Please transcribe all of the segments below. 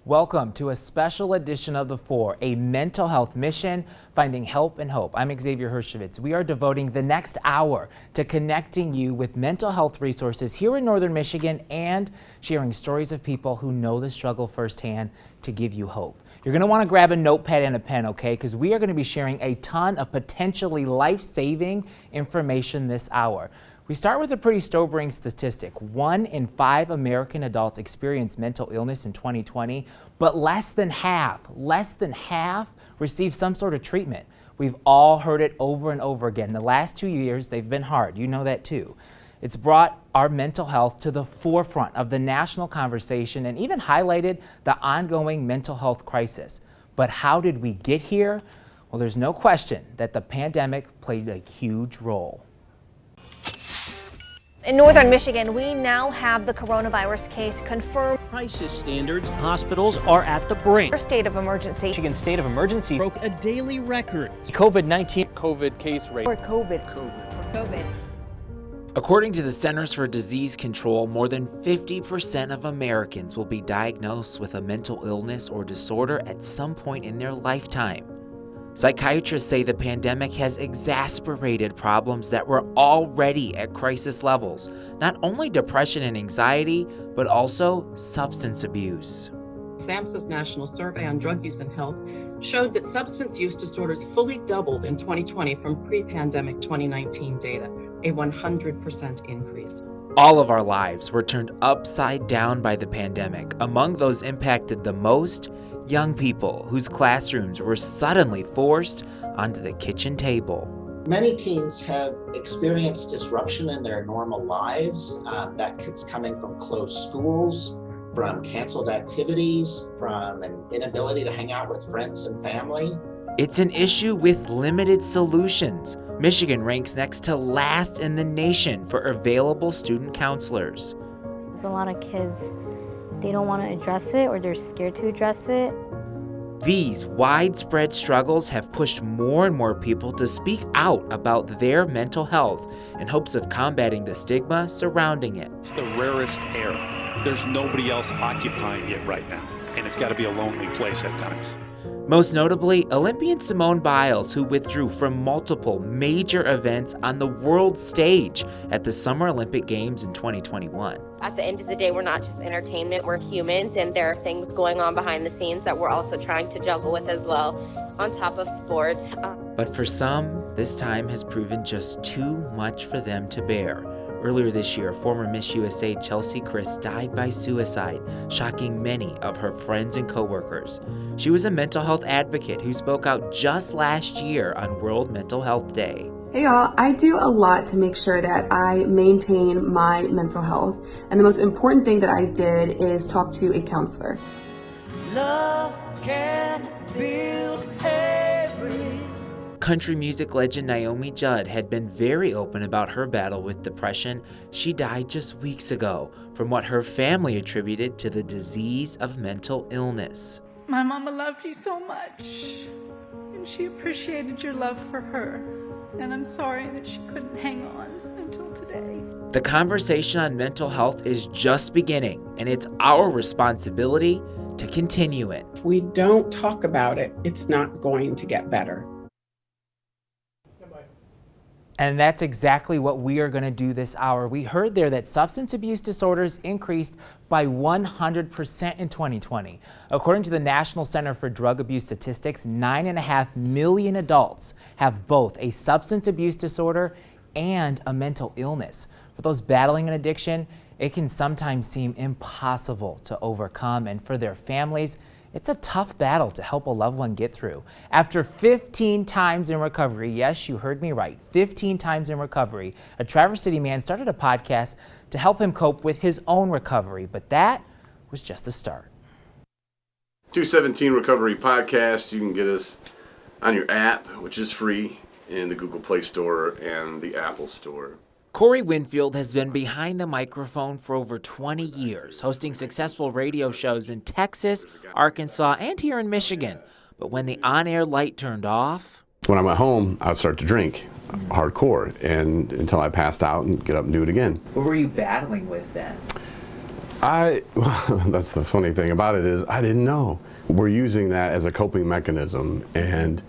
Welcome to a special edition of The Four, a mental health mission, finding help and hope. I'm Xavier Hershevitz. We are devoting the next hour to connecting you with mental health resources here in Northern Michigan and sharing stories of people who know the struggle firsthand to give you hope. You're going to want to grab a notepad and a pen, okay? Because we are going to be sharing a ton of potentially life-saving information this hour. We start with a pretty sobering statistic. 1 in 5 American adults experienced mental illness in 2020, but less than half received some sort of treatment. We've all heard it over and over again. The last 2 years, they've been hard. You know that too. It's brought our mental health to the forefront of the national conversation and even highlighted the ongoing mental health crisis. But how did we get here? Well, there's no question that the pandemic played a huge role. In Northern Michigan, we now have the coronavirus case confirmed. Crisis standards, hospitals are at the brink. Our state of emergency. Michigan's state of emergency broke a daily record. COVID-19 case rate. For COVID. According to the Centers for Disease Control, more than 50% of Americans will be diagnosed with a mental illness or disorder at some point in their lifetime. Psychiatrists say the pandemic has exacerbated problems that were already at crisis levels, not only depression and anxiety, but also substance abuse. SAMHSA's National Survey on Drug Use and Health showed that substance use disorders fully doubled in 2020 from pre-pandemic 2019 data, a 100% increase. All of our lives were turned upside down by the pandemic. Among those impacted the most, young people whose classrooms were suddenly forced onto the kitchen table. Many teens have experienced disruption in their normal lives. That's coming from closed schools, from canceled activities, from an inability to hang out with friends and family. It's an issue with limited solutions. Michigan ranks next to last in the nation for available student counselors. There's a lot of kids, they don't want to address it or they're scared to address it. These widespread struggles have pushed more and more people to speak out about their mental health in hopes of combating the stigma surrounding it. It's the rarest air. There's nobody else occupying it right now, and it's got to be a lonely place at times. Most notably, Olympian Simone Biles, who withdrew from multiple major events on the world stage at the Summer Olympic Games in 2021. At the end of the day, we're not just entertainment, we're humans, and there are things going on behind the scenes that we're also trying to juggle with as well, on top of sports. But for some, this time has proven just too much for them to bear. Earlier this year, former Miss USA Chelsea Chris died by suicide, shocking many of her friends and coworkers. She was a mental health advocate who spoke out just last year on World Mental Health Day. Hey y'all, I do a lot to make sure that I maintain my mental health. And the most important thing that I did is talk to a counselor. Love can build every. Country music legend Naomi Judd had been very open about her battle with depression. She died just weeks ago from what her family attributed to the disease of mental illness. My mama loved you so much, and she appreciated your love for her, and I'm sorry that she couldn't hang on until today. The conversation on mental health is just beginning, and it's our responsibility to continue it. If we don't talk about it, it's not going to get better. And that's exactly what we are going to do this hour. We heard there that substance abuse disorders increased by 100% in 2020. According to the National Center for Drug Abuse Statistics, 9.5 million adults have both a substance abuse disorder and a mental illness. For those battling an addiction, it can sometimes seem impossible to overcome, and for their families, it's a tough battle to help a loved one get through. After 15 times in recovery, yes, you heard me right, 15 times in recovery, a Traverse City man started a podcast to help him cope with his own recovery, but that was just the start. 217 Recovery Podcast. You can get us on your app, which is free, in the Google Play Store and the Apple Store. Corey Winfield has been behind the microphone for over 20 years, hosting successful radio shows in Texas, Arkansas, and here in Michigan. But when the on-air light turned off... When I went home, I would start to drink hardcore and until I passed out and get up and do it again. What were you battling with then? That's the funny thing about it is I didn't know. We're using that as a coping mechanism, and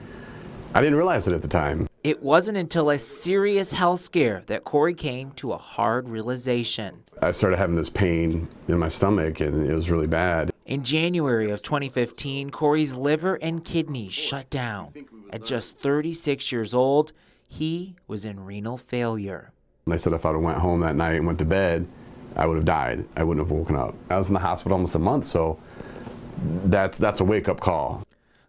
I didn't realize it at the time. It wasn't until a serious health scare that Corey came to a hard realization. I started having this pain in my stomach, and it was really bad. In January of 2015, Corey's liver and kidneys shut down. At just 36 years old, he was in renal failure. And I said if I would have went home that night and went to bed, I would have died. I wouldn't have woken up. I was in the hospital almost a month, so that's a wake-up call.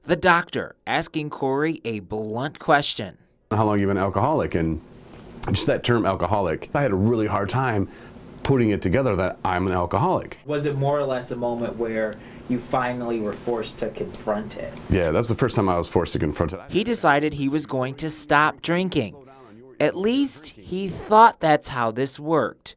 The doctor asking Corey a blunt question. How long have you been alcoholic? And just that term alcoholic, I had a really hard time putting it together that I'm an alcoholic. Was it more or less a moment where you finally were forced to confront it? Yeah, that's the first time I was forced to confront it. He decided he was going to stop drinking. At least he thought that's how this worked.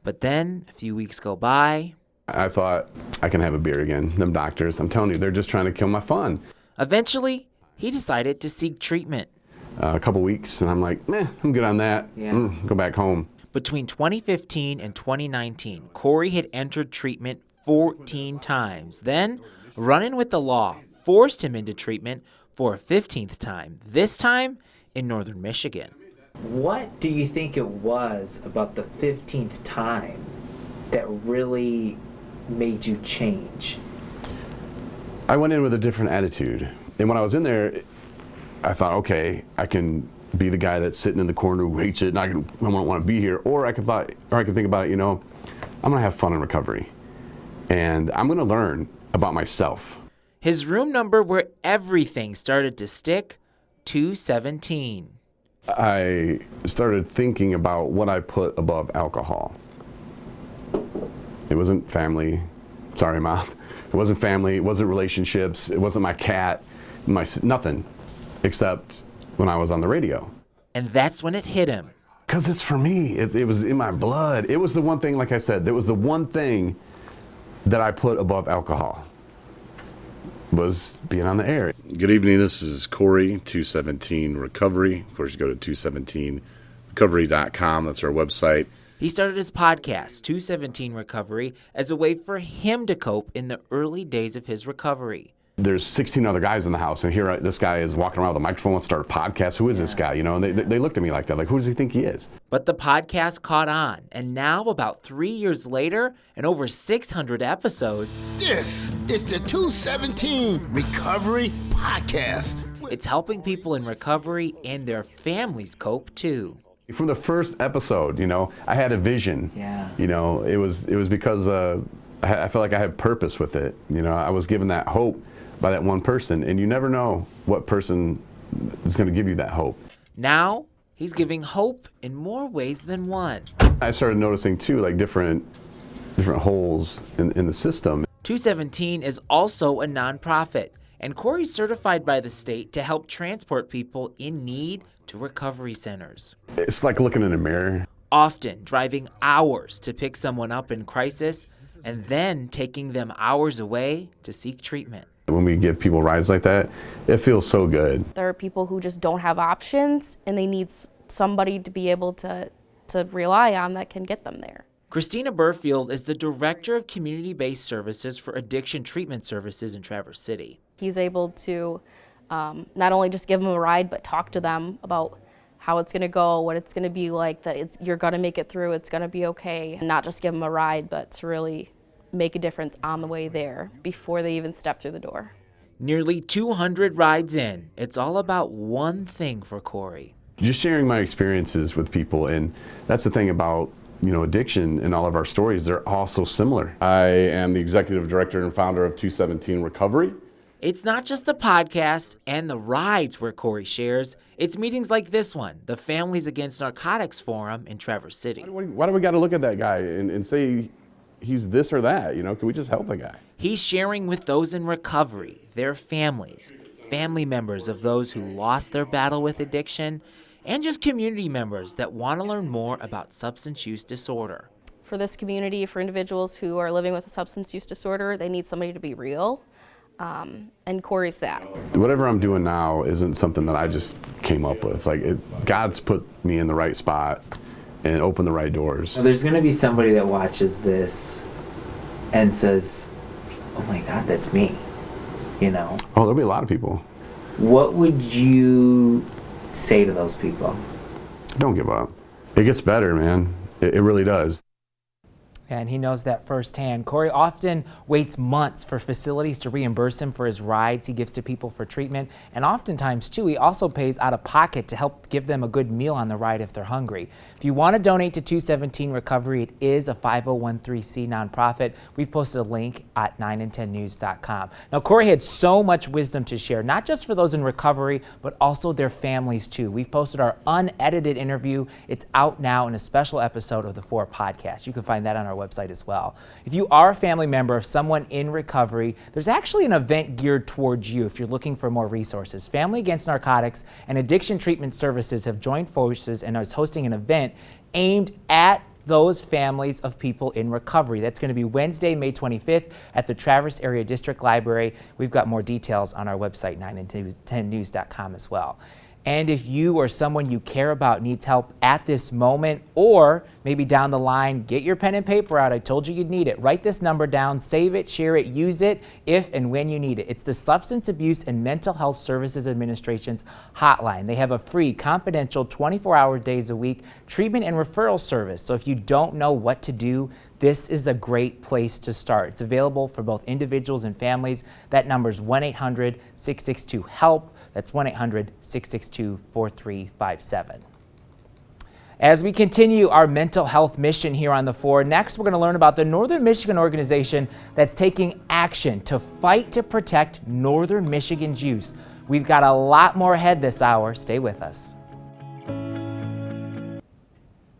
But then a few weeks go by. I thought, I can have a beer again. Them doctors, I'm telling you, they're just trying to kill my fun. Eventually, he decided to seek treatment. A couple weeks, and I'm like, I'm good on that. Yeah. Go back home. Between 2015 and 2019, Corey had entered treatment 14 times. Then, running with the law forced him into treatment for a 15th time, this time in northern Michigan. What do you think it was about the 15th time that really made you change? I went in with a different attitude. And when I was in there, I thought, okay, I can be the guy that's sitting in the corner who hates it and I don't want to be here. Or I could think about it, I'm going to have fun in recovery. And I'm going to learn about myself. His room number where everything started to stick, 217. I started thinking about what I put above alcohol. It wasn't family. Sorry, Mom. It wasn't family. It wasn't relationships. It wasn't my cat. Nothing. Except when I was on the radio. And that's when it hit him. Because it's for me. It was in my blood. It was the one thing, like I said, it was the one thing that I put above alcohol. Was being on the air. Good evening. This is Corey, 217 Recovery. Of course, you go to 217recovery.com. That's our website. He started his podcast, 217 Recovery, as a way for him to cope in the early days of his recovery. There's 16 other guys in the house, and here this guy is walking around with a microphone, wants to start a podcast. Who is this guy? And they looked at me like that, like, who does he think he is? But the podcast caught on, and now, about 3 years later, and over 600 episodes, this is the 217 Recovery Podcast. It's helping people in recovery and their families cope too. From the first episode, I had a vision. Yeah. It was because I felt like I had purpose with it. I was given that hope by that one person, and you never know what person is going to give you that hope. Now, he's giving hope in more ways than one. I started noticing too, like different holes in the system. 217 is also a nonprofit, and Corey's certified by the state to help transport people in need to recovery centers. It's like looking in a mirror. Often driving hours to pick someone up in crisis, and then taking them hours away to seek treatment. When we give people rides like that, it feels so good. There are people who just don't have options, and they need somebody to be able to rely on that can get them there. Christina Burfield is the Director of Community-Based Services for Addiction Treatment Services in Traverse City. He's able to not only just give them a ride, but talk to them about how it's going to go, what it's going to be like, that you're going to make it through, it's going to be okay. And not just give them a ride, but to really make a difference on the way there before they even step through the door. Nearly 200 rides in, it's all about one thing for Corey. Just sharing my experiences with people, and that's the thing about addiction and all of our stories, they're all so similar. I am the Executive Director and founder of 217 Recovery. It's not just the podcast and the rides where Corey shares, it's meetings like this one, the Families Against Narcotics Forum in Traverse City. Why do we got to look at that guy and say he's this or that? Can we just help the guy? He's sharing with those in recovery, their families, family members of those who lost their battle with addiction, and just community members that want to learn more about substance use disorder. For this community, for individuals who are living with a substance use disorder, they need somebody to be real. And Corey's that. Whatever I'm doing now isn't something that I just came up with. God's put me in the right spot and opened the right doors. Now, there's going to be somebody that watches this and says, oh my God, that's me, you know? Oh, there'll be a lot of people. What would you say to those people? Don't give up. It gets better, man. It really does. And he knows that firsthand. Corey often waits months for facilities to reimburse him for his rides he gives to people for treatment. And oftentimes, too, he also pays out of pocket to help give them a good meal on the ride if they're hungry. If you want to donate to 217 Recovery, it is a 5013C nonprofit. We've posted a link at 9and10news.com. Now, Corey had so much wisdom to share, not just for those in recovery, but also their families, too. We've posted our unedited interview. It's out now in a special episode of the 4 podcast. You can find that on our website as well. If you are a family member of someone in recovery, there's actually an event geared towards you if you're looking for more resources. Family Against Narcotics and Addiction Treatment Services have joined forces and is hosting an event aimed at those families of people in recovery. That's going to be Wednesday, May 25th at the Traverse Area District Library. We've got more details on our website, 9and10news.com as well. And if you or someone you care about needs help at this moment, or maybe down the line, get your pen and paper out. I told you you'd need it. Write this number down, save it, share it, use it if and when you need it. It's the Substance Abuse and Mental Health Services Administration's hotline. They have a free, confidential, 24-hour days a week treatment and referral service. So if you don't know what to do, this is a great place to start. It's available for both individuals and families. That number is 1-800-662-HELP. That's 1-800-662-4357. As we continue our mental health mission here on the 4, next we're going to learn about the Northern Michigan organization that's taking action to fight to protect Northern Michigan's youth. We've got a lot more ahead this hour. Stay with us.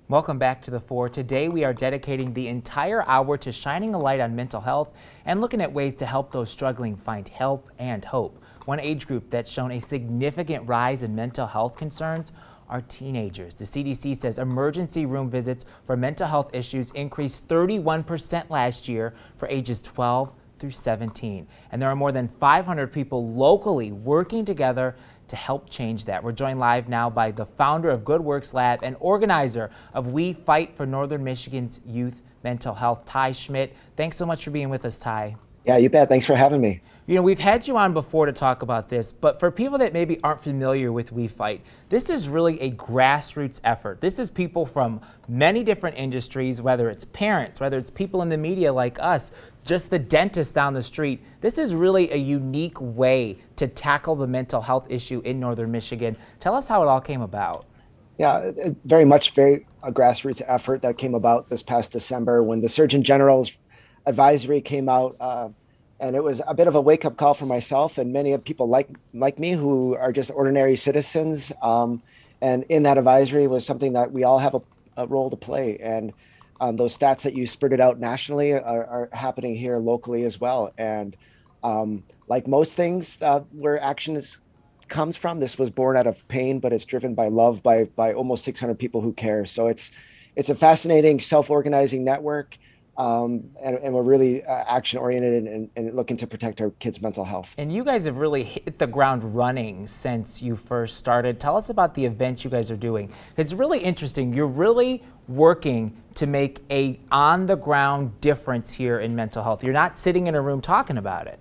Welcome back to the 4. Today we are dedicating the entire hour to shining a light on mental health and looking at ways to help those struggling find help and hope. One age group that's shown a significant rise in mental health concerns are teenagers. The CDC says emergency room visits for mental health issues increased 31% last year for ages 12 through 17. And there are more than 500 people locally working together to help change that. We're joined live now by the founder of Good Works Lab and organizer of We Fight for Northern Michigan's Youth Mental Health, Ty Schmidt. Thanks so much for being with us, Ty. Yeah, you bet. Thanks for having me. You know, we've had you on before to talk about this, but for people that maybe aren't familiar with We Fight, this is really a grassroots effort. This is people from many different industries, whether it's parents, whether it's people in the media like us, just the dentist down the street. This is really a unique way to tackle the mental health issue in Northern Michigan. Tell us how it all came about. Yeah, very much a grassroots effort that came about this past December when the Surgeon General's advisory came out. And it was a bit of a wake-up call for myself and many people like me who are just ordinary citizens. And in that advisory was something that we all have a role to play. And those stats that you spurted out nationally are happening here locally as well. And like most things where action comes from, this was born out of pain, but it's driven by love by almost 600 people who care. So it's a fascinating self-organizing network. And we're really action oriented and looking to protect our kids' mental health. And you guys have really hit the ground running since you first started. Tell us about the events you guys are doing. It's really interesting. You're really working to make a on the ground difference here in mental health. You're not sitting in a room talking about it.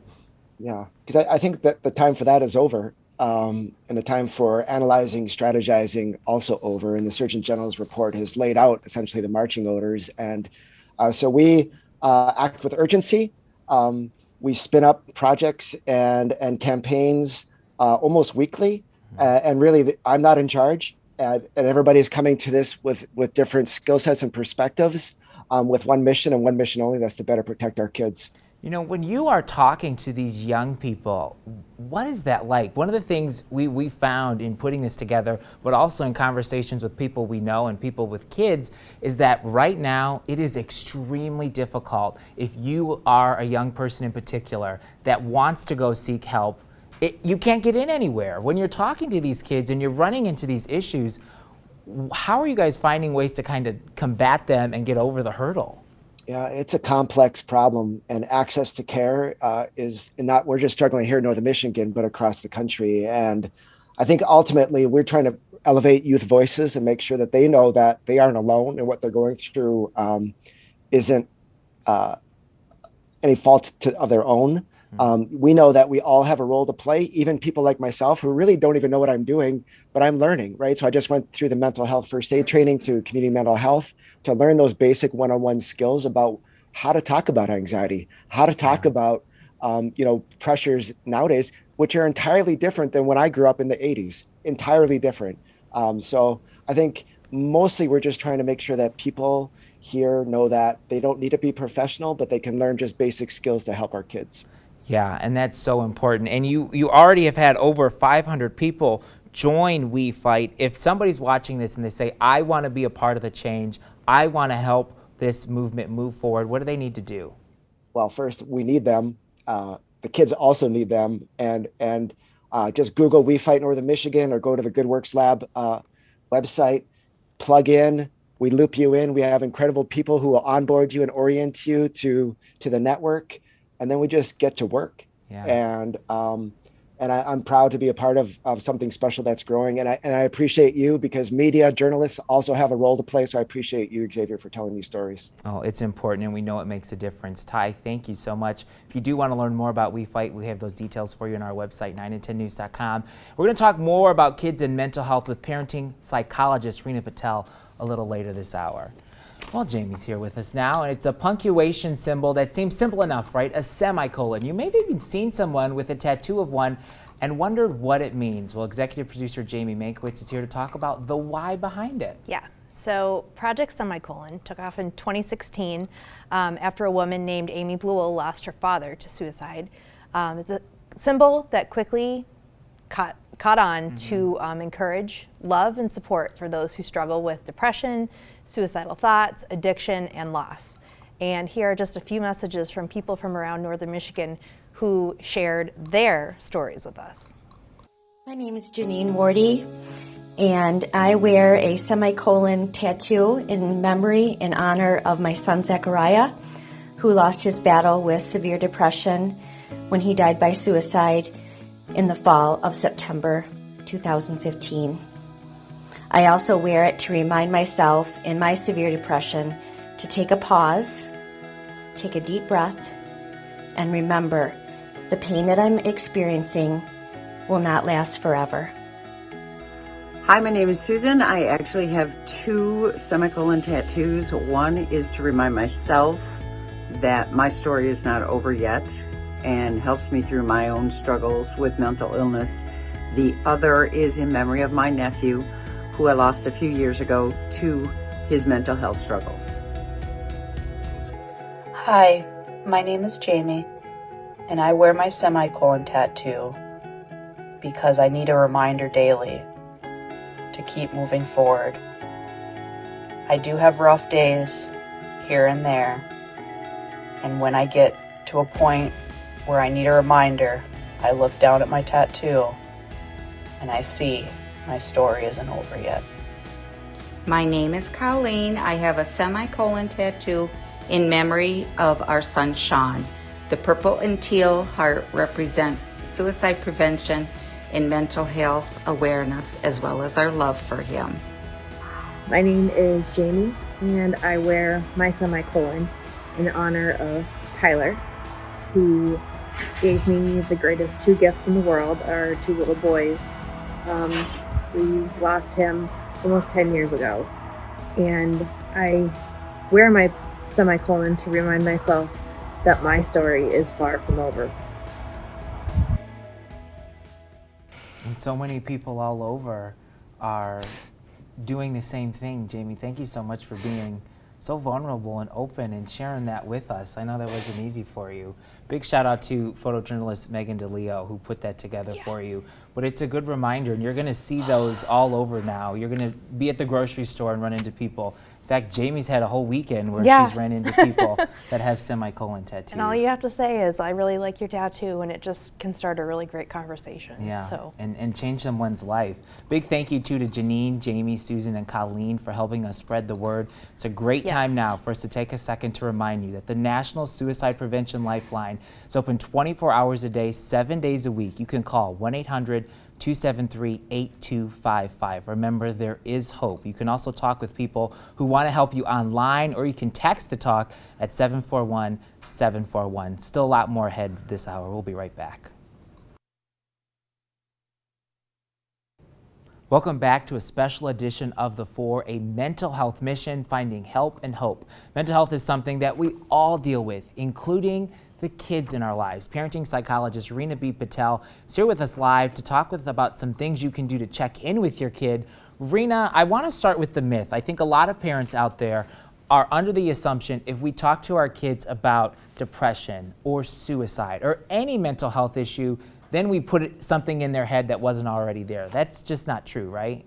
Yeah, because I think that the time for that is over. And the time for analyzing, strategizing also over. And the Surgeon General's report has laid out essentially the marching orders. And so we act with urgency. We spin up projects and campaigns almost weekly. And really, I'm not in charge. And everybody's coming to this with different skill sets and perspectives with one mission and one mission only, that's to better protect our kids. You know, when you are talking to these young people, what is that like? One of the things we found in putting this together, but also in conversations with people we know and people with kids, is that right now it is extremely difficult if you are a young person in particular that wants to go seek help. You can't get in anywhere. When you're talking to these kids and you're running into these issues, how are you guys finding ways to kind of combat them and get over the hurdle? Yeah, it's a complex problem, and access to care is not, we're just struggling here in Northern Michigan, but across the country. And I think ultimately we're trying to elevate youth voices and make sure that they know that they aren't alone and what they're going through isn't any fault of their own. We know that we all have a role to play, even people like myself who really don't even know what I'm doing, but I'm learning, right? So I just went through the mental health first aid training through community mental health to learn those basic one-on-one skills about how to talk about anxiety, how to talk about, pressures nowadays, which are entirely different than when I grew up in the 80s, entirely different. So I think mostly we're just trying to make sure that people here know that they don't need to be professional, but they can learn just basic skills to help our kids. Yeah, and that's so important. And you already have had over 500 people join We Fight. If somebody's watching this and they say, I want to be a part of the change, I want to help this movement move forward, what do they need to do? Well, first, we need them. The kids also need them. And just Google We Fight Northern Michigan or go to the Good Works Lab website, plug in, we loop you in. We have incredible people who will onboard you and orient you to the network. And then we just get to work. Yeah. And I'm proud to be a part of something special that's growing. And I appreciate you, because media, journalists also have a role to play. So I appreciate you, Xavier, for telling these stories. Oh, it's important, and we know it makes a difference. Ty, thank you so much. If you do want to learn more about We Fight, we have those details for you on our website, 9and10news.com. We're going to talk more about kids and mental health with parenting psychologist Rena Patel a little later this hour. Well, Jamie's here with us now, and it's a punctuation symbol that seems simple enough, right? A semicolon. You may have even seen someone with a tattoo of one and wondered what it means. Well, executive producer Jamie Mankiewicz is here to talk about the why behind it. Yeah. So Project Semicolon took off in 2016 after a woman named Amy Bluell lost her father to suicide. It's a symbol that quickly caught on to encourage love and support for those who struggle with depression, suicidal thoughts, addiction, and loss. And here are just a few messages from people from around Northern Michigan who shared their stories with us. My name is Janine Wardy, and I wear a semicolon tattoo in memory in honor of my son Zachariah, who lost his battle with severe depression when he died by suicide in the fall of September 2015. I also wear it to remind myself in my severe depression to take a pause, take a deep breath, and remember the pain that I'm experiencing will not last forever. Hi, my name is Susan. I actually have 2 semicolon tattoos. One is to remind myself that my story is not over yet and helps me through my own struggles with mental illness. The other is in memory of my nephew, who I lost a few years ago to his mental health struggles. Hi, my name is Jamie, and I wear my semicolon tattoo because I need a reminder daily to keep moving forward. I do have rough days here and there, and when I get to a point where I need a reminder, I look down at my tattoo and I see my story isn't over yet. My name is Colleen. I have a semicolon tattoo in memory of our son Sean. The purple and teal heart represent suicide prevention and mental health awareness, as well as our love for him. My name is Jamie, and I wear my semicolon in honor of Tyler, who gave me the greatest 2 gifts in the world, our 2 little boys. We lost him almost 10 years ago, and I wear my semicolon to remind myself that my story is far from over. And so many people all over are doing the same thing. Jamie, thank you so much for being so vulnerable and open and sharing that with us. I know that wasn't easy for you. Big shout out to photojournalist Megan DeLeo, who put that together for you. But it's a good reminder, and you're gonna see those all over now. You're gonna be at the grocery store and run into people. In fact, Jamie's had a whole weekend where she's ran into people that have semicolon tattoos. And all you have to say is, I really like your tattoo, and it just can start a really great conversation. Yeah, so. and change someone's life. Big thank you too to Janine, Jamie, Susan, and Colleen for helping us spread the word. It's a great time now for us to take a second to remind you that the National Suicide Prevention Lifeline is open 24 hours a day, 7 days a week. You can call 1-800 273-8255. Remember, there is hope. You can also talk with people who want to help you online, or you can text to talk at 741-741. Still a lot more ahead this hour. We'll be right back. Welcome back to a special edition of The Four, a mental health mission, finding help and hope. Mental health is something that we all deal with, including the kids in our lives. Parenting psychologist Reena B. Patel is here with us live to talk with about some things you can do to check in with your kid. Reena, I want to start with the myth. I think a lot of parents out there are under the assumption if we talk to our kids about depression or suicide or any mental health issue, then we put something in their head that wasn't already there. That's just not true, right?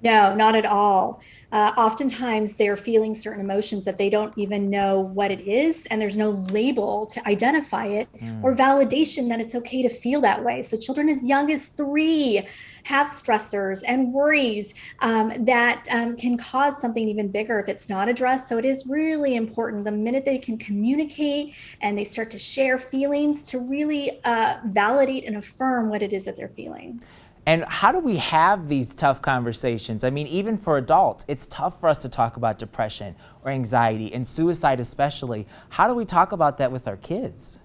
No, not at all. Oftentimes they're feeling certain emotions that they don't even know what it is, and there's no label to identify it or validation that it's okay to feel that way. So children as young as 3 have stressors and worries that can cause something even bigger if it's not addressed. So it is really important the minute they can communicate and they start to share feelings to really validate and affirm what it is that they're feeling. And how do we have these tough conversations? I mean, even for adults, it's tough for us to talk about depression or anxiety and suicide especially. How do we talk about that with our kids?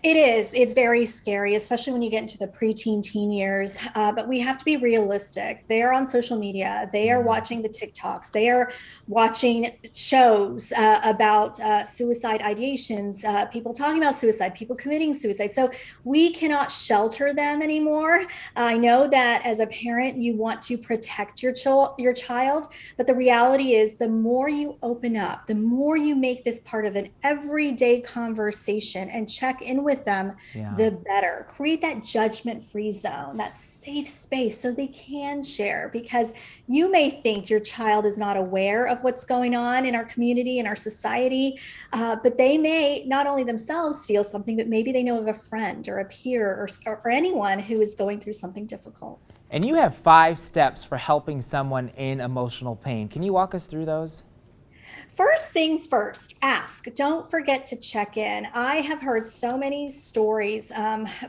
It is. It's very scary, especially when you get into the preteen, teen years. But we have to be realistic. They are on social media. They are watching the TikToks. They are watching shows about suicide ideations, people talking about suicide, people committing suicide. So we cannot shelter them anymore. I know that as a parent, you want to protect your child, but the reality is the more you open up, the more you make this part of an everyday conversation and check in with them, the better. Create that judgment-free zone, that safe space so they can share, because you may think your child is not aware of what's going on in our community, in our society, but they may not only themselves feel something, but maybe they know of a friend or a peer or anyone who is going through something difficult. And you have 5 steps for helping someone in emotional pain. Can you walk us through those? First things first, ask. Don't forget to check in. I have heard so many stories,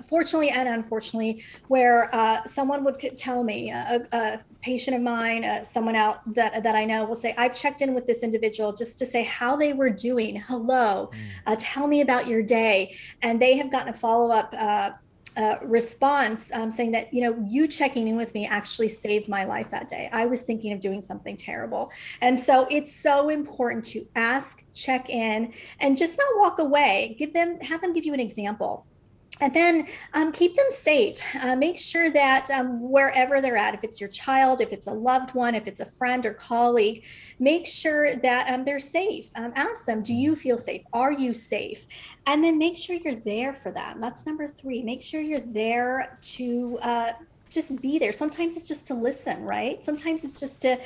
fortunately and unfortunately, where someone would tell me, a patient of mine, someone out that I know will say, I've checked in with this individual just to say how they were doing. Hello, tell me about your day. And they have gotten a follow-up response saying that, you checking in with me actually saved my life that day. I was thinking of doing something terrible. And so it's so important to ask, check in, and just not walk away. Have them give you an example. And then keep them safe. Make sure that wherever they're at, if it's your child, if it's a loved one, if it's a friend or colleague, make sure that they're safe. Ask them, do you feel safe? Are you safe? And then make sure you're there for them. That's number 3. Make sure you're there to just be there. Sometimes it's just to listen, right? Sometimes it's just to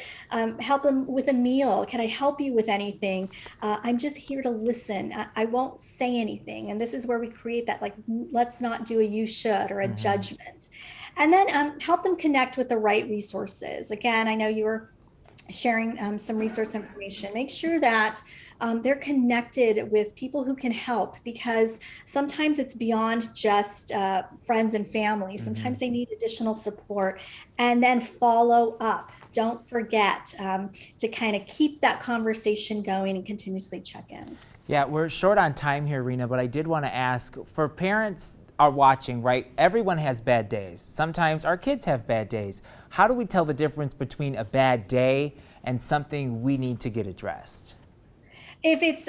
help them with a meal. Can I help you with anything? I'm just here to listen. I won't say anything. And this is where we create that, like, let's not do a you should or a judgment. And then help them connect with the right resources. Again, I know you were sharing some resource information. Make sure that they're connected with people who can help, because sometimes it's beyond just friends and family. Sometimes they need additional support. And then follow up. Don't forget to kind of keep that conversation going and continuously check in. Yeah, we're short on time here, Reena, but I did want to ask, for parents are watching, right? Everyone has bad days. Sometimes our kids have bad days. How do we tell the difference between a bad day and something we need to get addressed? If it's,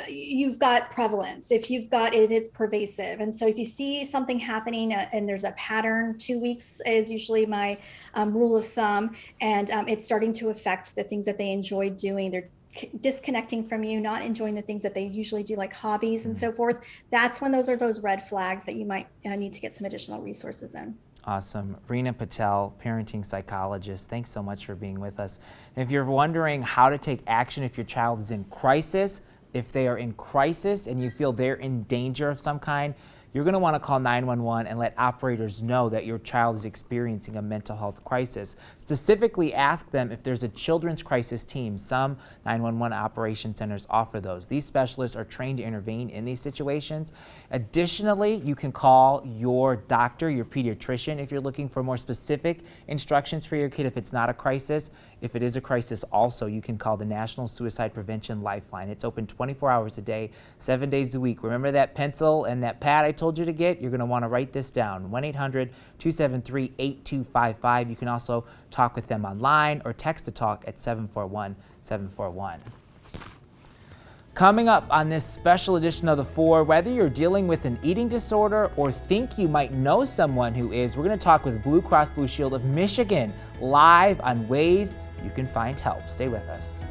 you've got prevalence, if you've got it's pervasive. And so if you see something happening and there's a pattern, 2 weeks is usually my rule of thumb, and it's starting to affect the things that they enjoy doing. They're disconnecting from you, not enjoying the things that they usually do, like hobbies and so forth. That's when those are those red flags that you might need to get some additional resources in. Awesome. Reena Patel, parenting psychologist, thanks so much for being with us. And if you're wondering how to take action if your child is in crisis, if they are in crisis and you feel they're in danger of some kind, you're going to want to call 911 and let operators know that your child is experiencing a mental health crisis. Specifically, ask them if there's a children's crisis team. Some 911 operation centers offer those. These specialists are trained to intervene in these situations. Additionally, you can call your doctor, your pediatrician, if you're looking for more specific instructions for your kid if it's not a crisis. If it is a crisis also, you can call the National Suicide Prevention Lifeline. It's open 24 hours a day, 7 days a week. Remember that pencil and that pad I told you to get? You're going to want to write this down, 1-800-273-8255. You can also talk with them online or text to talk at 741-741. Coming up on this special edition of The Four, whether you're dealing with an eating disorder or think you might know someone who is, we're going to talk with Blue Cross Blue Shield of Michigan live on ways you can find help. Stay with us.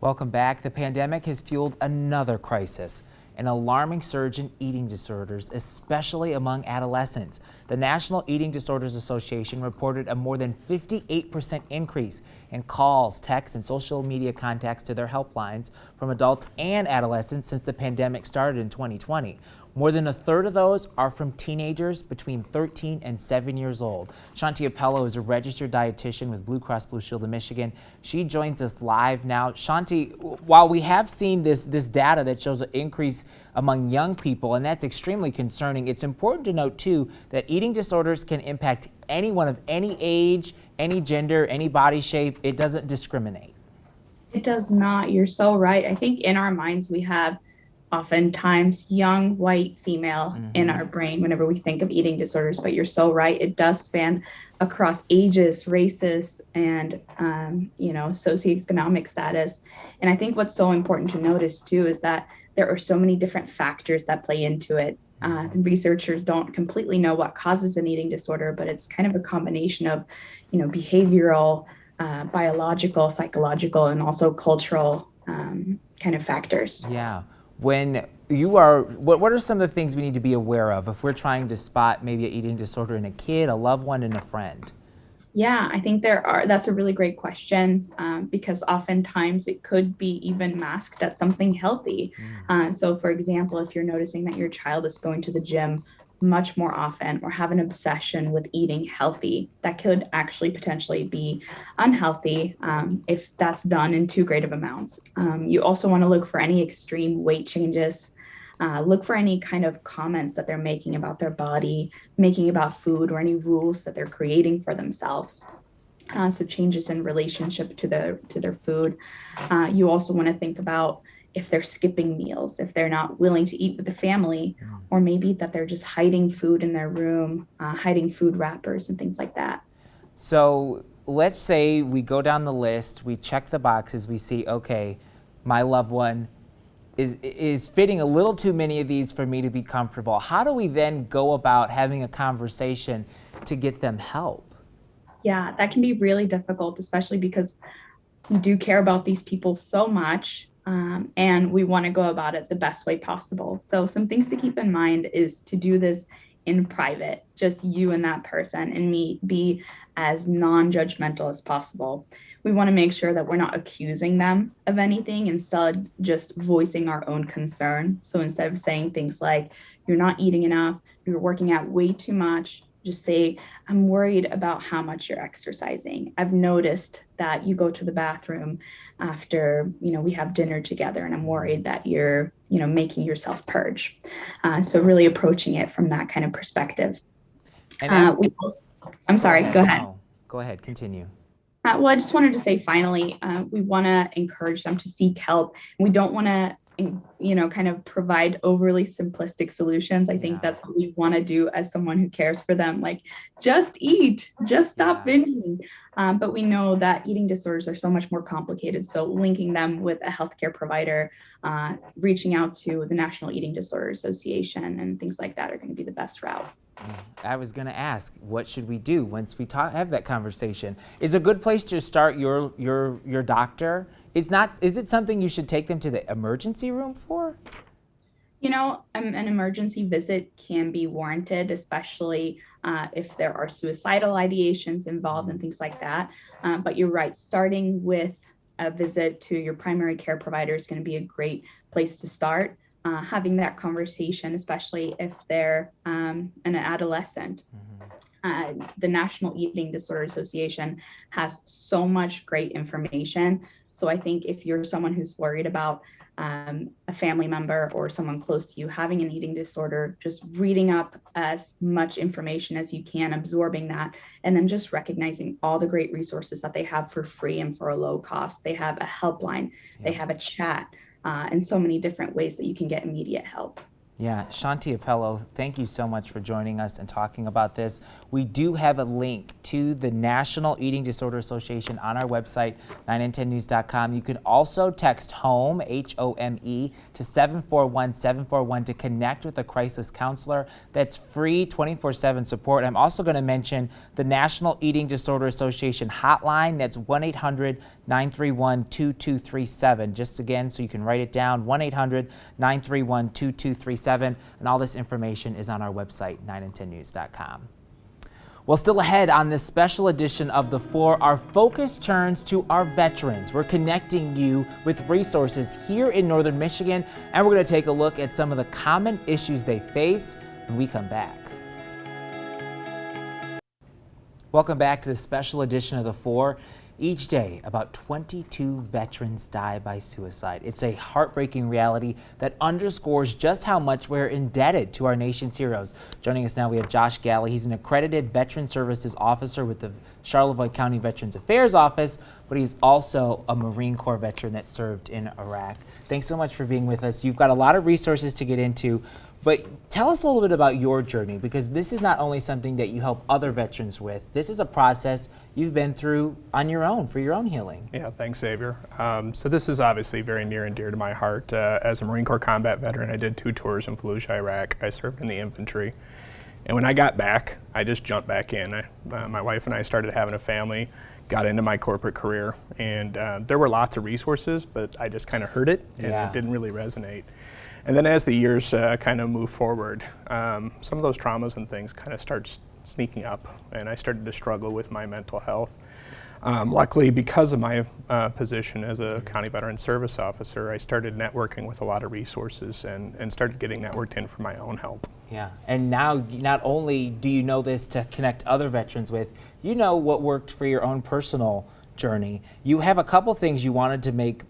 Welcome back. The pandemic has fueled another crisis, an alarming surge in eating disorders, especially among adolescents. The National Eating Disorders Association reported a more than 58% increase in calls, texts, and social media contacts to their helplines from adults and adolescents since the pandemic started in 2020. More than a third of those are from teenagers between 13 and 7 years old. Shanti Appello is a registered dietitian with Blue Cross Blue Shield of Michigan. She joins us live now. Shanti, while we have seen this data that shows an increase among young people, and that's extremely concerning, it's important to note too that eating disorders can impact anyone of any age, any gender, any body shape. It doesn't discriminate. It does not. You're so right. I think in our minds we have oftentimes young white female in our brain whenever we think of eating disorders, but you're so right. It does span across ages, races, and socioeconomic status. And I think what's so important to notice too is that there are so many different factors that play into it. The researchers don't completely know what causes an eating disorder, but it's kind of a combination of, behavioral, biological, psychological, and also cultural kind of factors. Yeah. When you are, what are some of the things we need to be aware of if we're trying to spot maybe an eating disorder in a kid, a loved one, and a friend? Yeah, I think that's a really great question because oftentimes it could be even masked as something healthy. So for example, if you're noticing that your child is going to the gym much more often or have an obsession with eating healthy, that could actually potentially be unhealthy if that's done in too great of amounts. You also want to look for any extreme weight changes. Look for any kind of comments that they're making about their body, making about food, or any rules that they're creating for themselves. So changes in relationship to their food. You also want to think about if they're skipping meals, if they're not willing to eat with the family, or maybe that they're just hiding food in their room, hiding food wrappers and things like that. So let's say we go down the list, we check the boxes, we see, okay, my loved one is fitting a little too many of these for me to be comfortable. How do we then go about having a conversation to get them help? Yeah, that can be really difficult, especially because we do care about these people so much. And we want to go about it the best way possible. So some things to keep in mind is to do this in private, just you and that person, and be as non-judgmental as possible. We want to make sure that we're not accusing them of anything, instead just voicing our own concern. So instead of saying things like, you're not eating enough, you're working out way too much, just say, I'm worried about how much you're exercising. I've noticed that you go to the bathroom after, we have dinner together, and I'm worried that you're, making yourself purge. So really approaching it from that kind of perspective. I'm sorry, go ahead. No, go ahead, continue. Well, I just wanted to say, finally, we want to encourage them to seek help. We don't want to kind of provide overly simplistic solutions. I think that's what we want to do as someone who cares for them, like just eat, just stop binging. But we know that eating disorders are so much more complicated. So linking them with a healthcare provider, reaching out to the National Eating Disorders Association and things like that are going to be the best route. I was going to ask, what should we do once we have that conversation? Is a good place to start your doctor? Is it something you should take them to the emergency room for? An emergency visit can be warranted, especially if there are suicidal ideations involved and things like that. But you're right, starting with a visit to your primary care provider is going to be a great place to start. having that conversation, especially if they're an adolescent. The National Eating Disorder Association has so much great information. So I think if you're someone who's worried about a family member or someone close to you having an eating disorder, just reading up as much information as you can, absorbing that, and then just recognizing all the great resources that they have for free and for a low cost. They have a helpline, they have a chat, and so many different ways that you can get immediate help. Yeah, Shanti Appello, thank you so much for joining us and talking about this. We do have a link to the National Eating Disorder Association on our website, 9and10news.com. You can also text HOME, H-O-M-E, to 741-741 to connect with a crisis counselor. That's free 24/7 support. I'm also going to mention the National Eating Disorder Association hotline. That's 1-800-931-2237. Just again, so you can write it down, 1-800-931-2237. And all this information is on our website, 9and10news.com. Well, still ahead on this special edition of The Four, our focus turns to our veterans. We're connecting you with resources here in Northern Michigan, and we're going to take a look at some of the common issues they face when we come back. Welcome back to this special edition of The Four. Each day, about 22 veterans die by suicide. It's a heartbreaking reality that underscores just how much we're indebted to our nation's heroes. Joining us now, we have Josh Galley. He's an accredited Veteran Services Officer with the Charlevoix County Veterans Affairs Office, but he's also a Marine Corps veteran that served in Iraq. Thanks so much for being with us. You've got a lot of resources to get into, but tell us a little bit about your journey, because this is not only something that you help other veterans with, this is a process you've been through on your own, for your own healing. Yeah, thanks, Xavier. So this is obviously very near and dear to my heart. As a Marine Corps combat veteran, I did 2 tours in Fallujah, Iraq. I served in the infantry. And when I got back, I just jumped back in. My wife and I started having a family, got into my corporate career, and there were lots of resources, but I just kind of heard it, and it didn't really resonate. And then as the years kind of move forward, some of those traumas and things kind of start sneaking up, and I started to struggle with my mental health. Luckily, because of my position as a County Veteran Service Officer, I started networking with a lot of resources and started getting networked in for my own help. Yeah, and now not only do you know this to connect other veterans with, you know what worked for your own personal journey. You have a couple things you wanted to make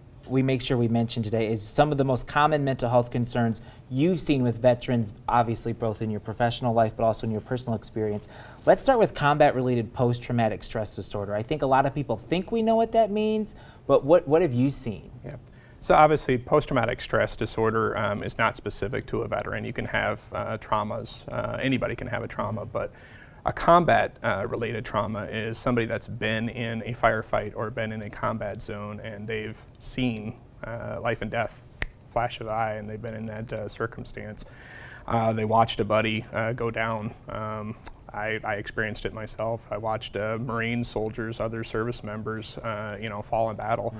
sure we mention today is some of the most common mental health concerns you've seen with veterans, obviously both in your professional life but also in your personal experience. Let's start with combat-related post-traumatic stress disorder. I think a lot of people think we know what that means, but what have you seen? Yeah. So obviously post-traumatic stress disorder is not specific to a veteran. You can have traumas, anybody can have a trauma, but a combat-related trauma is somebody that's been in a firefight or been in a combat zone and they've seen life and death flash of the eye, and they've been in that circumstance. They watched a buddy go down. I experienced it myself. I watched Marine soldiers, other service members, fall in battle.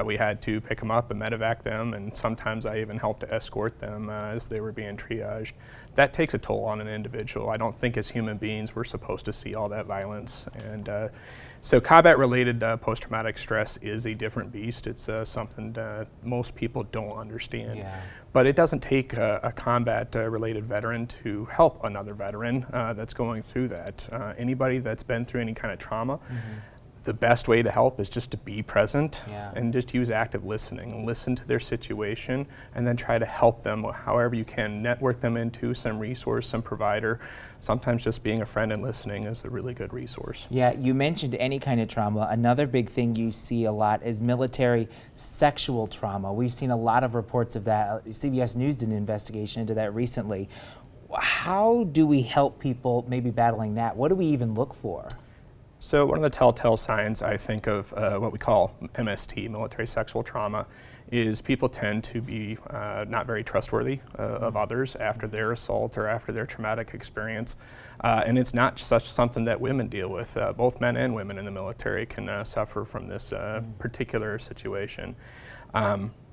We had to pick them up and medevac them, and sometimes I even helped to escort them as they were being triaged. That takes a toll on an individual. I don't think as human beings we're supposed to see all that violence. And so combat-related post-traumatic stress is a different beast. It's something that most people don't understand. Yeah. But it doesn't take a combat-related veteran to help another veteran that's going through that. Anybody that's been through any kind of trauma, the best way to help is just to be present and just use active listening. Listen to their situation and then try to help them however you can. Network them into some resource, some provider. Sometimes just being a friend and listening is a really good resource. Yeah, you mentioned any kind of trauma. Another big thing you see a lot is military sexual trauma. We've seen a lot of reports of that. CBS News did an investigation into that recently. How do we help people maybe battling that? What do we even look for? So one of the telltale signs, I think, of what we call MST, military sexual trauma, is people tend to be not very trustworthy of others after their assault or after their traumatic experience. And it's not something that women deal with. Both men and women in the military can suffer from this particular situation.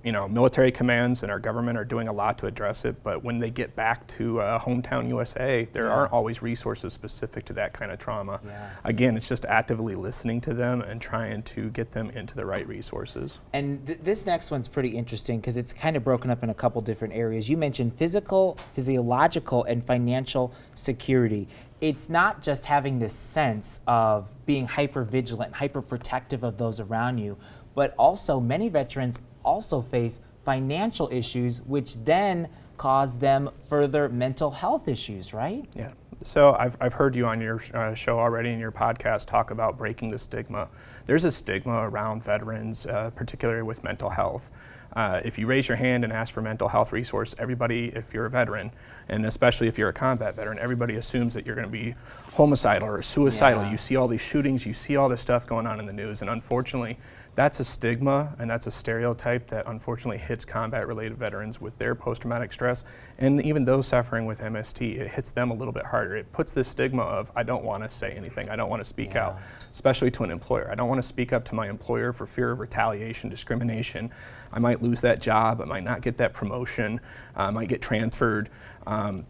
military commands and our government are doing a lot to address it, but when they get back to hometown USA, there aren't always resources specific to that kind of trauma. Again, it's just actively listening to them and trying to get them into the right resources. And this next one's pretty interesting because it's kind of broken up in a couple different areas. You mentioned physical, physiological, and financial security. It's not just having this sense of being hyper vigilant, hyper protective of those around you, but also many veterans also face financial issues, which then cause them further mental health issues, right? Yeah. So I've heard you on your show already in your podcast talk about breaking the stigma. There's a stigma around veterans, particularly with mental health. If you raise your hand and ask for mental health resource, everybody, if you're a veteran, and especially if you're a combat veteran, everybody assumes that you're going to be homicidal or suicidal. You see all these shootings, you see all this stuff going on in the news, and unfortunately, that's a stigma and that's a stereotype that unfortunately hits combat-related veterans with their post-traumatic stress, and even those suffering with MST, it hits them a little bit harder. It puts this stigma of, I don't want to say anything, I don't want to speak out, especially to an employer. I don't want to speak up to my employer for fear of retaliation, discrimination. I might lose that job, I might not get that promotion, I might get transferred.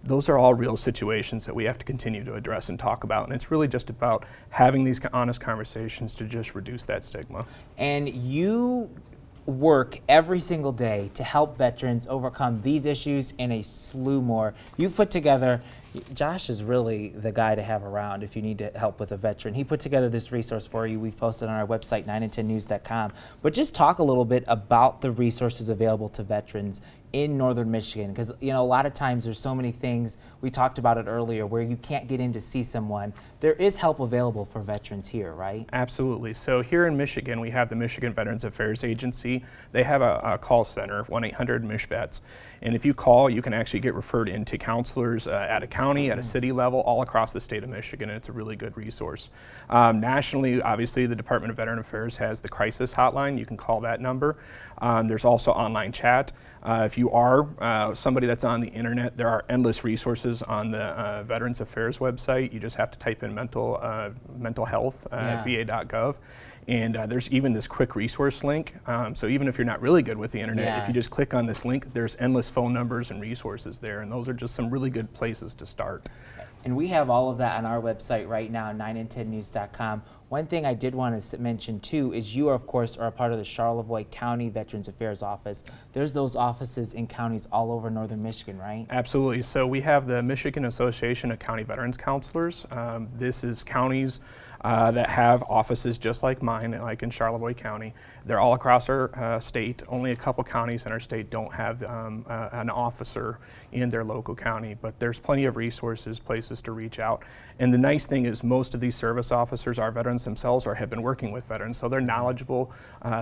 Those are all real situations that we have to continue to address and talk about, and it's really just about having these honest conversations to just reduce that stigma. And you work every single day to help veterans overcome these issues and a slew more. You've put together, Josh is really the guy to have around if you need to help with a veteran. He put together this resource for you. We've posted on our website, 9and10news.com. But just talk a little bit about the resources available to veterans in Northern Michigan, because a lot of times there's so many things, we talked about it earlier, where you can't get in to see someone. There is help available for veterans here, right? Absolutely. So here in Michigan, we have the Michigan Veterans Affairs Agency. They have a call center, 1-800-MICH-VETS. And if you call, you can actually get referred into counselors at a county, at a city level, all across the state of Michigan, and it's a really good resource. Nationally, obviously, the Department of Veteran Affairs has the crisis hotline. You can call that number. There's also online chat. If you are somebody that's on the internet, there are endless resources on the Veterans Affairs website. You just have to type in mental health at va.gov. And there's even this quick resource link. So even if you're not really good with the internet, if you just click on this link, there's endless phone numbers and resources there. And those are just some really good places to start. And we have all of that on our website right now, 9and10news.com. One thing I did want to mention too is you, of course, are a part of the Charlevoix County Veterans Affairs Office. There's those offices in counties all over Northern Michigan, right? Absolutely. So we have the Michigan Association of County Veterans Counselors. This is counties that have offices just like mine, like in Charlevoix County. They're all across our state. Only a couple counties in our state don't have an officer in their local county, but there's plenty of resources, places to reach out. And the nice thing is most of these service officers are veterans themselves or have been working with veterans, so they're knowledgeable.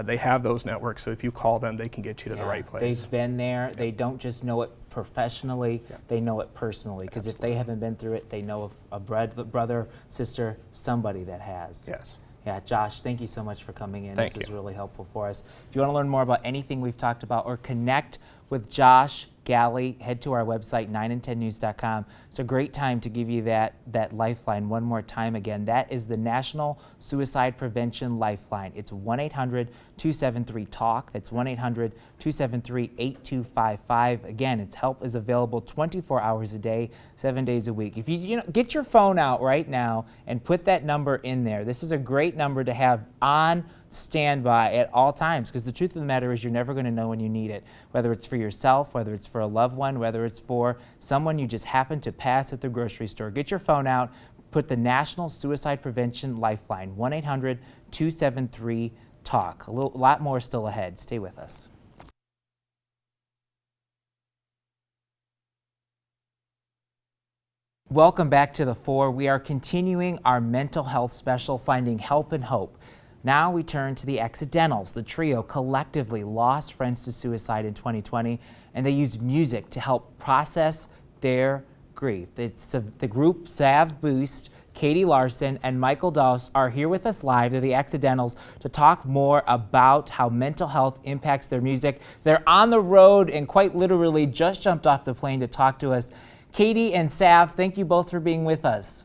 They have those networks, so if you call them, they can get you to the right place. They've been there. They don't just know it professionally, they know it personally, because if they haven't been through it, they know of a brother, sister, somebody that has. Yes. Yeah, Josh, thank you so much for coming in. Thank This is you. really helpful for us. If you want to learn more about anything we've talked about or connect with Josh Galley, head to our website, 9and10news.com. It's a great time to give you that lifeline one more time again. That is the National Suicide Prevention Lifeline. It's 1-800-273-TALK. That's 1-800-273-8255. Again, its help is available 24 hours a day, 7 days a week. If you get your phone out right now and put that number in there. This is a great number to have on standby at all times, because the truth of the matter is you're never going to know when you need it, whether it's for yourself, whether it's for a loved one, whether it's for someone you just happen to pass at the grocery store. Get your phone out, put the National Suicide Prevention Lifeline, 1-800-273-TALK. A lot more still ahead. Stay with us. Welcome back to The Four. We are continuing our mental health special, Finding Help and Hope. Now we turn to the Accidentals. The trio collectively lost friends to suicide in 2020, and they used music to help process their grief. It's the group Sav Boost, Katie Larson, and Michael Doss are here with us live. They're the Accidentals to talk more about how mental health impacts their music. They're on the road and quite literally just jumped off the plane to talk to us. Katie and Sav, thank you both for being with us.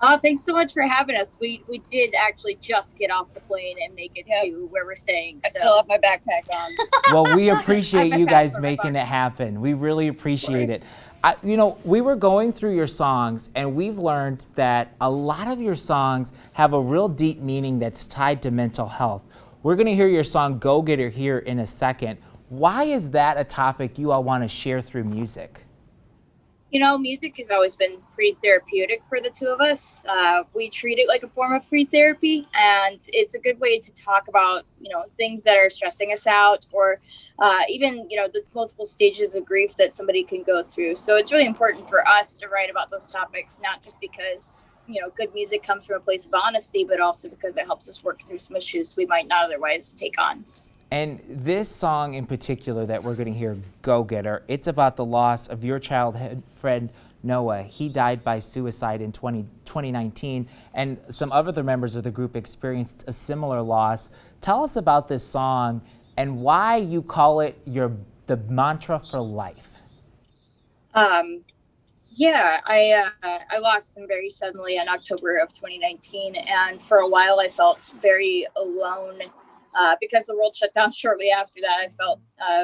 Oh, thanks so much for having us. We did actually just get off the plane and make it to where we're staying. So. I still have my backpack on. Well, we appreciate you guys making it happen. We really appreciate it. We were going through your songs, and we've learned that a lot of your songs have a real deep meaning that's tied to mental health. We're going to hear your song Go Getter here in a second. Why is that a topic you all want to share through music? Music has always been pretty therapeutic for the two of us. We treat it like a form of free therapy, and it's a good way to talk about, things that are stressing us out, or even, the multiple stages of grief that somebody can go through. So it's really important for us to write about those topics, not just because, good music comes from a place of honesty, but also because it helps us work through some issues we might not otherwise take on. And this song in particular that we're going to hear, Go Getter, it's about the loss of your childhood friend, Noah. He died by suicide in 2019, and some other members of the group experienced a similar loss. Tell us about this song and why you call it the mantra for life. I lost him very suddenly in October of 2019, and for a while I felt very alone. Because the world shut down shortly after that, I felt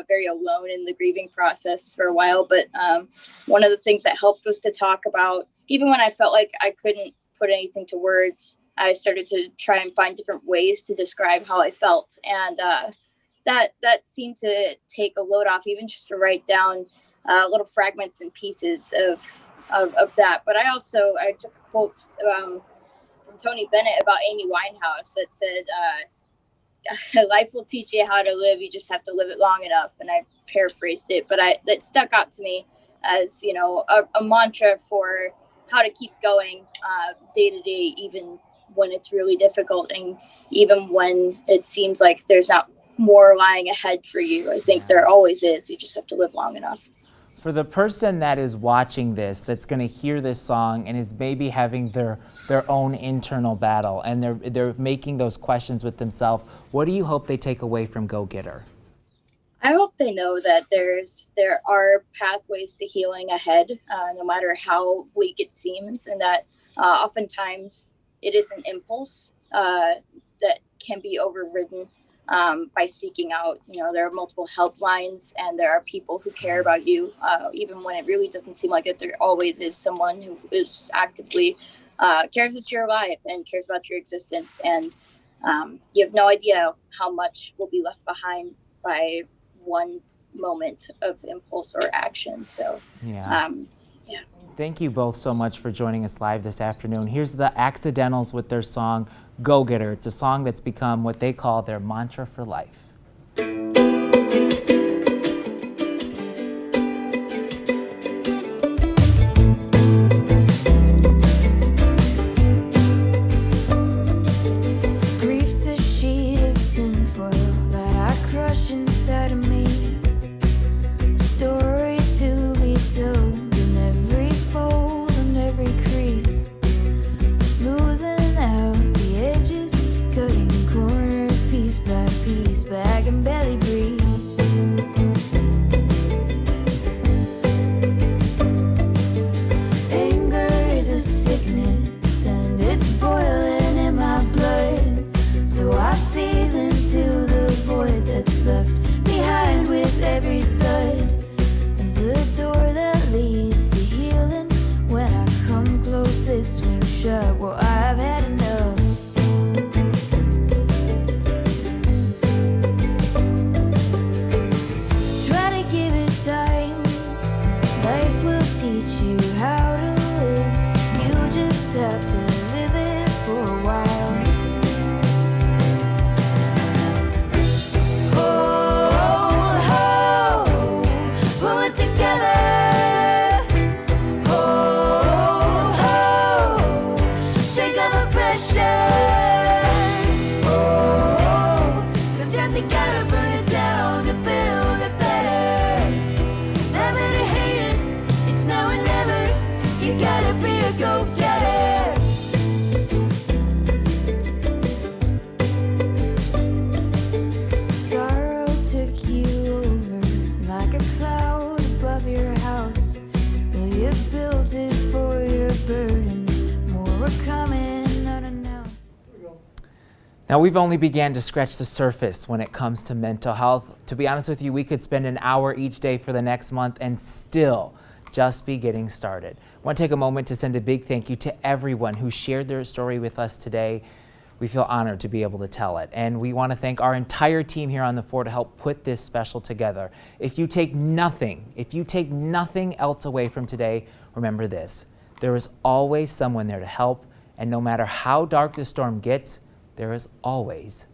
very alone in the grieving process for a while. But one of the things that helped was to talk about, even when I felt like I couldn't put anything to words, I started to try and find different ways to describe how I felt. And that seemed to take a load off, even just to write down little fragments and pieces of that. But I took a quote from Tony Bennett about Amy Winehouse that said, life will teach you how to live. You just have to live it long enough. And I paraphrased it, but that stuck out to me as, a mantra for how to keep going day to day, even when it's really difficult. And even when it seems like there's not more lying ahead for you. I think there always is. You just have to live long enough. For the person that is watching this, that's going to hear this song and is maybe having their own internal battle, and they're making those questions with themselves, what do you hope they take away from Go Getter? I hope they know that there are pathways to healing ahead, no matter how bleak it seems, and that oftentimes it is an impulse that can be overridden by seeking out. There are multiple helplines, and there are people who care about you, even when it really doesn't seem like it. There always is someone who is actively cares that you're alive and cares about your existence. And you have no idea how much will be left behind by one moment of impulse or action. So, Thank you both so much for joining us live this afternoon. Here's the Accidentals with their song, Go Getter. It's a song that's become what they call their mantra for life. Grief's a sheet of tinfoil that I crush inside of me. A story to be told. Left behind with every thud of the door that leads to healing. When I come close, it swings shut. Well, I've had enough. Try to give it time. Life will teach you how to live. You just have to live it for a while. Built it for your burdens, more we're coming unannounced. Now, we've only began to scratch the surface when it comes to mental health. To be honest with you, we could spend an hour each day for the next month and still just be getting started. I want to take a moment to send a big thank you to everyone who shared their story with us today. We feel honored to be able to tell it. And we want to thank our entire team here on the 4 to help put this special together. If you take nothing else away from today, remember this: there is always someone there to help. And no matter how dark the storm gets, there is always